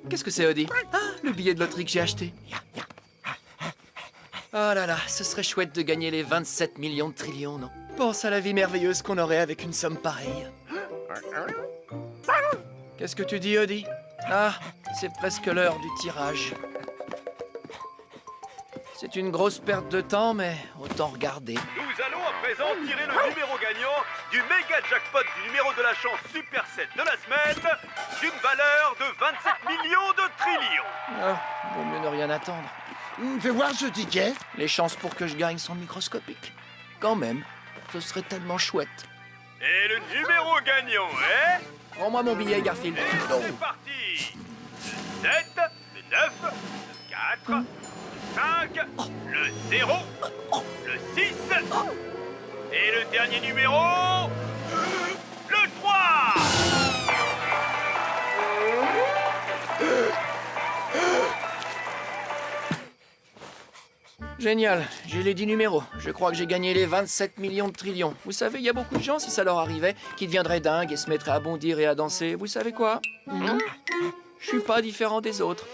Qu'est-ce que c'est, Odie? Ah, le billet de loterie que j'ai acheté. Oh là là, ce serait chouette de gagner les 27 millions de trillions, non? Pense à la vie merveilleuse qu'on aurait avec une somme pareille. Qu'est-ce que tu dis, Odie? Ah, c'est presque l'heure du tirage. C'est une grosse perte de temps, mais autant regarder. Nous allons à présent tirer le numéro gagnant du méga jackpot du numéro de la chance Super 7 de la semaine d'une valeur de 27 millions de trillions. Ah, vaut mieux ne rien attendre. Fais voir ce ticket. Les chances pour que je gagne sont microscopiques. Quand même, ce serait tellement chouette. Et le numéro gagnant est... Rends-moi mon billet, Garfield. C'est parti. Le 7, le 9, le 4... 5, le 0, le 6, et le dernier numéro, le 3. Génial, j'ai les 10 numéros. Je crois que j'ai gagné les 27 millions de trillions. Vous savez, il y a beaucoup de gens, si ça leur arrivait, qui deviendraient dingues et se mettraient à bondir et à danser. Vous savez quoi? Je suis pas différent des autres.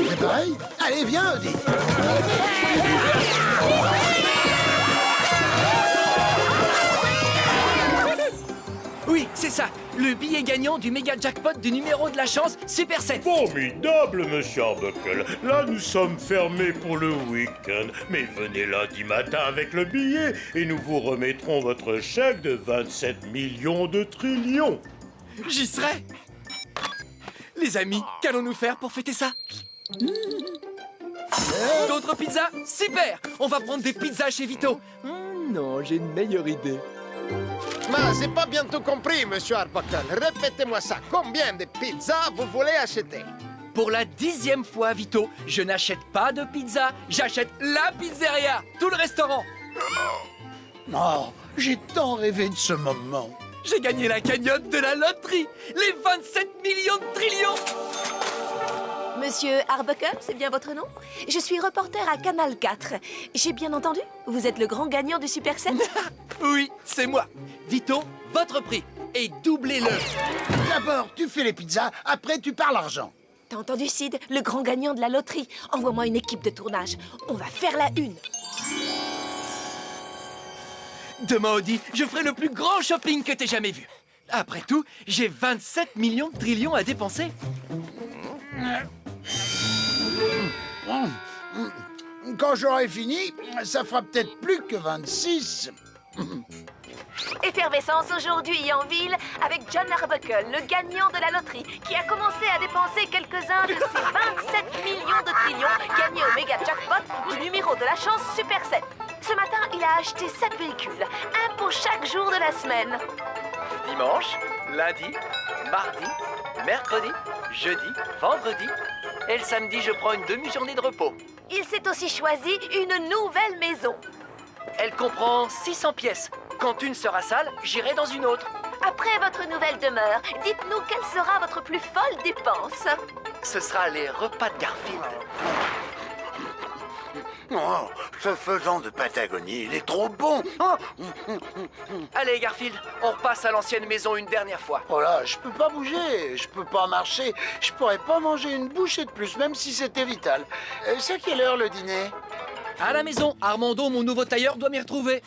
C'est pareil. Allez, viens, Odie. Oui, c'est ça. Le billet gagnant du méga jackpot du numéro de la chance Super 7. Formidable, monsieur Arbuckle. Là, nous sommes fermés pour le week-end. Mais venez lundi matin avec le billet et nous vous remettrons votre chèque de 27 millions de trillions. J'y serai. Les amis, qu'allons-nous faire pour fêter ça? D'autres pizzas? Super! On va prendre des pizzas chez Vito. Non, j'ai une meilleure idée. Mais j'ai pas bien tout compris, monsieur Arbuckle. Répétez-moi ça. Combien de pizzas vous voulez acheter? Pour la 10e fois, Vito, je n'achète pas de pizza, j'achète la pizzeria, tout le restaurant. Oh, j'ai tant rêvé de ce moment. J'ai gagné la cagnotte de la loterie, les 27 millions de trillions. Monsieur Arbuckle, c'est bien votre nom? Je suis reporter à Canal 4. J'ai bien entendu? Vous êtes le grand gagnant du Super 7? Oui, c'est moi. Vito, votre prix. Et doublez-le. D'abord, tu fais les pizzas, après tu parles argent. T'as entendu, Sid? Le grand gagnant de la loterie. Envoie-moi une équipe de tournage. On va faire la une. Demain, Odie, je ferai le plus grand shopping que t'aies jamais vu. Après tout, j'ai 27 millions de trillions à dépenser. Quand j'aurai fini, ça fera peut-être plus que 26. Effervescence aujourd'hui en ville avec John Arbuckle, le gagnant de la loterie, qui a commencé à dépenser quelques-uns de ses 27 millions de trillions gagnés au méga jackpot du numéro de la chance Super 7. Ce matin, il a acheté 7 véhicules, un pour chaque jour de la semaine. Dimanche, lundi, mardi, mercredi, jeudi, vendredi. Et le samedi, je prends une demi-journée de repos. Il s'est aussi choisi une nouvelle maison. Elle comprend 600 pièces. Quand une sera sale, j'irai dans une autre. Après votre nouvelle demeure, dites-nous quelle sera votre plus folle dépense. Ce sera les repas de Garfield. Oh, ce faisan de Patagonie, il est trop bon. Oh, Allez, Garfield, on repasse à l'ancienne maison une dernière fois. oh là, je peux pas bouger, je peux pas marcher, je pourrais pas manger une bouchée de plus, même si c'était vital. C'est à quelle heure le dîner? À la maison, Armando, mon nouveau tailleur, doit m'y retrouver.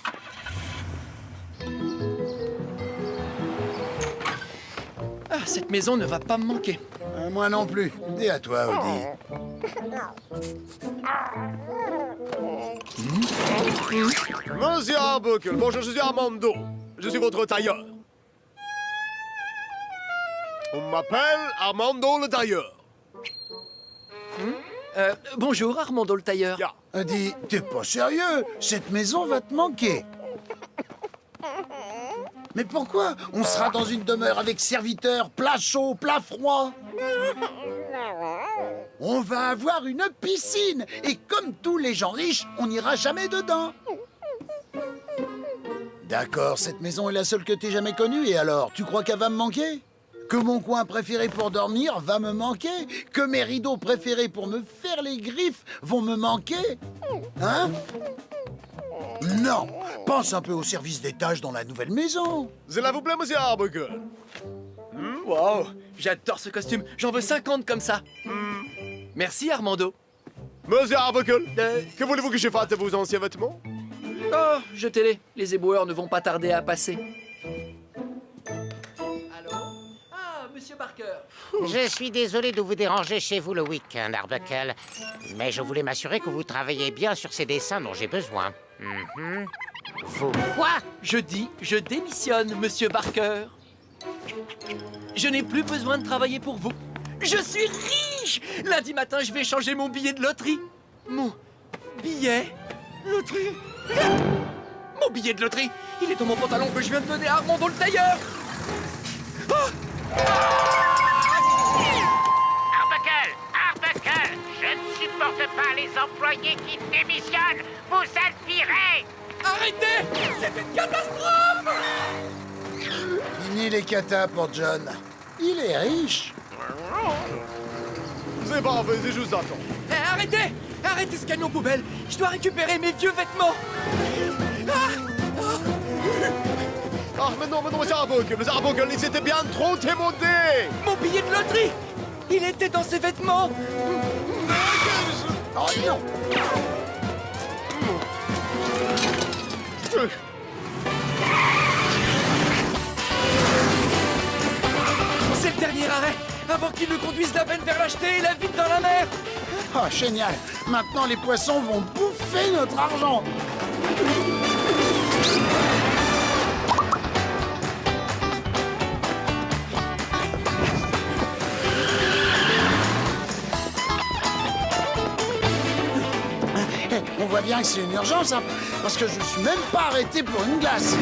Ah, cette maison ne va pas me manquer. Moi non plus. Et à toi, Audi. Monsieur Arbuckle, bonjour, je suis Armando. Je suis votre tailleur. On m'appelle Armando le tailleur. Bonjour, Armando le tailleur. Audi, t'es pas sérieux? Cette maison va te manquer. Mais pourquoi? On sera dans une demeure avec serviteurs, plat chaud, plat froid. On va avoir une piscine. Et comme tous les gens riches, on n'ira jamais dedans. D'accord, cette maison est la seule que t'aies jamais connue. Et alors, tu crois qu'elle va me manquer? Que mon coin préféré pour dormir va me manquer? Que mes rideaux préférés pour me faire les griffes vont me manquer? Hein? Non! Pense un peu au service des tâches dans la nouvelle maison. Cela vous plaît, monsieur Arbuckle? Wow, j'adore ce costume. J'en veux 50 comme ça. Merci, Armando. Monsieur Arbuckle, que voulez-vous que je fasse de vos anciens vêtements? Oh, jetez-les. Les éboueurs ne vont pas tarder à passer. Allô? Ah, monsieur Barker. Je suis désolé de vous déranger chez vous le week-end, Arbuckle. Mais je voulais m'assurer que vous travaillez bien sur ces dessins dont j'ai besoin. Vous quoi? Je dis, je démissionne, monsieur Barker. Je n'ai plus besoin de travailler pour vous. Je suis riche! Lundi matin, je vais changer mon billet de loterie. Mon billet loterie? Mon billet de loterie! Il est dans mon pantalon que je viens de donner à Armando le tailleur! Arbuckle, je ne supporte pas les employés qui démissionnent. Vous êtes virés! Arrêtez! C'est une catastrophe! Fini les catas pour John. Il est riche. C'est parfait, c'est juste attends. Arrêtez! Arrêtez ce camion poubelle! Je dois récupérer mes vieux vêtements! Mais non, monsieur Arbuckle, ils étaient bien trop démontés! Mon billet de loterie! Il était dans ses vêtements! Oh non! C'est le dernier arrêt! Avant qu'ils ne conduisent la benne vers l'acheter et la vide dans la mer! Oh, génial! Maintenant, les poissons vont bouffer notre argent! On voit bien que c'est une urgence, hein, parce que je suis même pas arrêté pour une glace.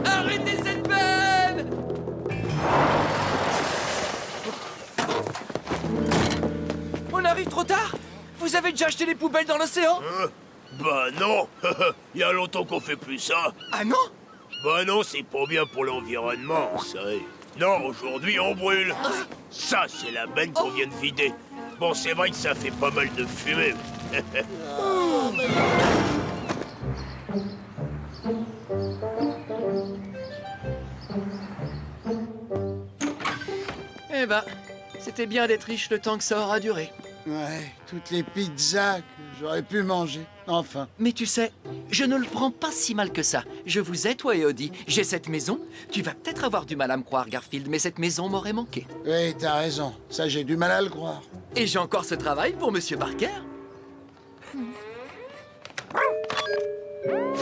Arrêtez cette benne! On arrive trop tard? Vous avez déjà acheté les poubelles dans l'océan? Bah non. Il y a longtemps qu'on fait plus ça. Ah non? Bah non, c'est pas bien pour l'environnement, ça. Non, aujourd'hui on brûle. Ça, c'est la benne qu'on vient de vider. Bon, c'est vrai que ça fait pas mal de fumée. Eh ben, c'était bien d'être riche le temps que ça aura duré. Ouais, toutes les pizzas que j'aurais pu manger. Enfin. Mais tu sais, je ne le prends pas si mal que ça. Je vous ai, toi et Audi. J'ai cette maison. Tu vas peut-être avoir du mal à me croire, Garfield, mais cette maison m'aurait manqué. Oui, t'as raison. Ça, j'ai du mal à le croire. Et j'ai encore ce travail pour Monsieur Barker.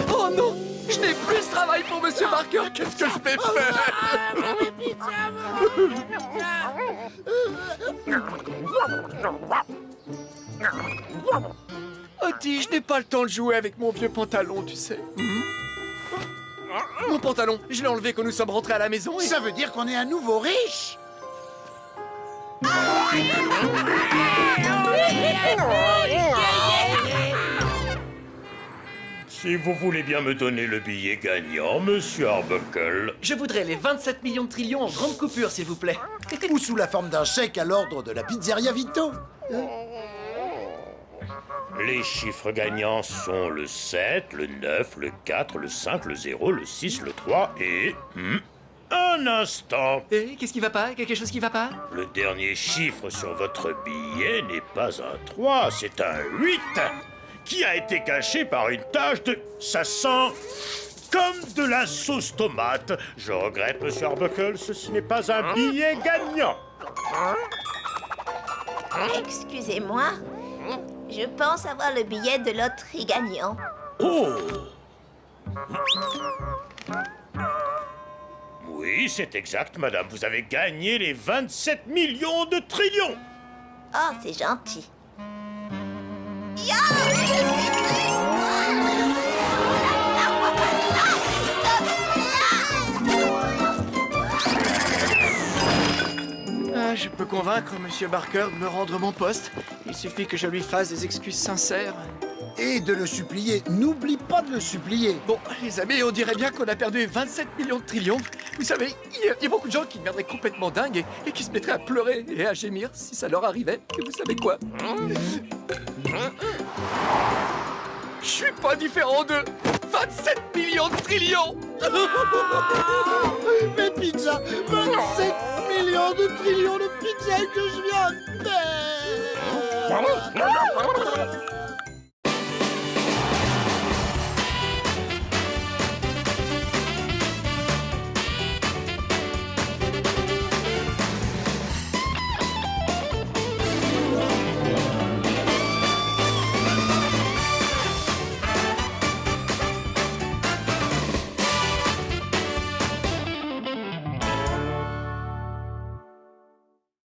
Oh non! Je n'ai plus ce travail pour Monsieur Barker. Qu'est-ce que je vais faire? gentil, je n'ai pas le temps de jouer avec mon vieux pantalon, tu sais. Mon pantalon, je l'ai enlevé quand nous sommes rentrés à la maison et... Ça veut dire qu'on est à nouveau riche. Si vous voulez bien me donner le billet gagnant, monsieur Arbuckle. Je voudrais les 27 millions de trillions en grande coupure, s'il vous plaît. Ou sous la forme d'un chèque à l'ordre de la pizzeria Vito. Les chiffres gagnants sont le 7, le 9, le 4, le 5, le 0, le 6, le 3 et... un instant. Et qu'est-ce qui va pas? Quelque chose qui va pas? Le dernier chiffre sur votre billet n'est pas un 3, c'est un 8 qui a été caché par une tache de... Ça sent comme de la sauce tomate. Je regrette, monsieur Arbuckle, ceci n'est pas un billet gagnant. Excusez-moi, je pense avoir le billet de loterie gagnant. Oh! Oui, c'est exact, madame. Vous avez gagné les 27 millions de trillions. Oh, c'est gentil. Je peux convaincre Monsieur Barker de me rendre mon poste. Il suffit que je lui fasse des excuses sincères. Et de le supplier. N'oublie pas de le supplier. Bon, les amis, on dirait bien qu'on a perdu 27 millions de trillions. Vous savez, il y a beaucoup de gens qui deviendraient complètement dingues et qui se mettraient à pleurer et à gémir si ça leur arrivait. Et vous savez quoi? Je suis pas différent de 27 millions de trillions. Mes pizzas, 27 millions de trillions de pizzas que je viens de faire.